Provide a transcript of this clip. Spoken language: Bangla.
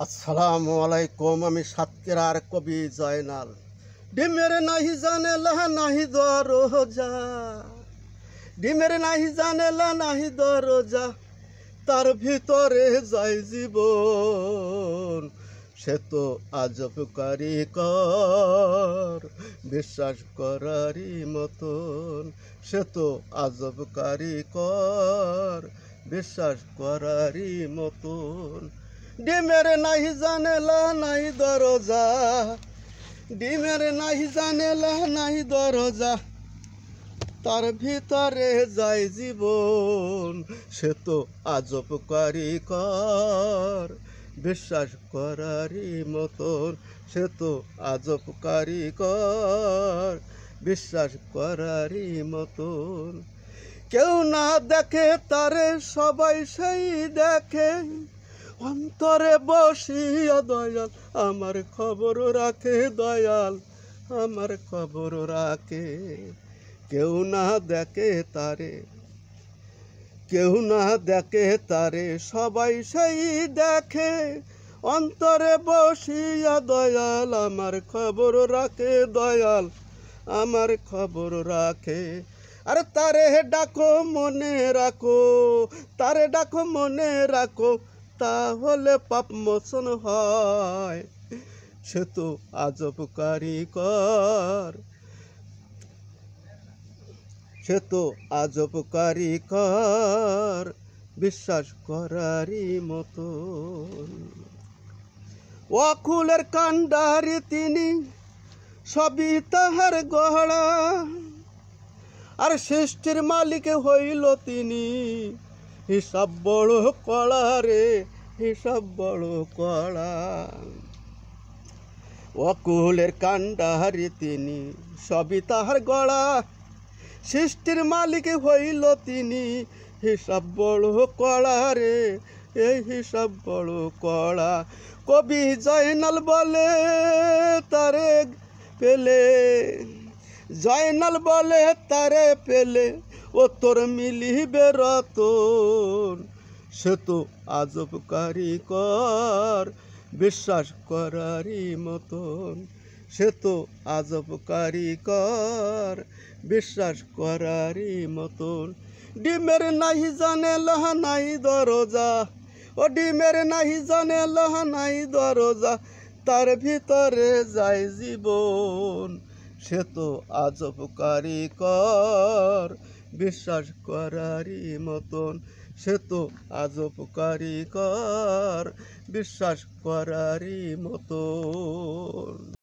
আসসালামু আলাইকুম। আমি সাতক্ষীরার কবি জয়নাল। ডিমের নাহি জানেলা নাহি দরজা, ডিমের নাহি জানেলা নাহি দরজা, তার ভিতরে যায় জীবন। সে তো আজব কারিগর, বিশ্বাস করারই মতন। সে তো আজব কারিগর, বিশ্বাস করারই মতন। ডিমের নাহি জানেলা নাহি দরজা, ডিমের নাহি জানেলা নাহি দরজা, তার ভিতরে যায় জীবন। সে তো আজব কারিগর, বিশ্বাস করারই মতন। সে তো আজব কারিগর, বিশ্বাস করারই মতন। কেউ না দেখে তারে সবাই সেই দেখে, অন্তরে বসিয়া দয়াল আমার খবর রাখে, দয়াল আমার খবর রাখে। কেউ না দেখে তারে, কেউ না দেখে তারে সবাই সেই দেখে, অন্তরে বসিয়া দয়াল আমার খবর রাখে, দয়াল আমার খবর রাখে। আর তারে ডাকো মনে রাখো, তারে ডাকো মনে রাখো, তাহলে পাপ মোচন হয়। সে তো আজব কারিগর, সে তো আজব কারিগর, বিশ্বাস করারই মতন। অকুলের কাণ্ডারি তিনি, সবই তাহার গড়া, আর সৃষ্টির মালিক হইল তিনি। হিসাব বড় কড়া রে, হিসাব বড় কড়া। অকুলের কাণ্ডারি তিনি, সবই তাহার গড়া, সৃষ্টির মালিক হইল তিনি। হিসাব বড় কড়া রে, এই হিসাব বড় কড়া। কবি জয়নাল বলে তারে পেলে, জয়নাল বলে তারে পেলে ও তোর মিলিবে রতন। সে তো আজব কারিগর, বিশ্বাস করারই মতন। সে তো আজব কারিগর, বিশ্বাস করারই মতন। ডিমের নাহি জানেলা নাহি দরজা, ও ডিমের নাহি জানেলা নাহি দরজা, তার ভিতরে যায় জীবন। সে তো আজব কারিগর, বিশ্বাস করারই মতন। সে তো আজব কারিগর, বিশ্বাস করারই মতন।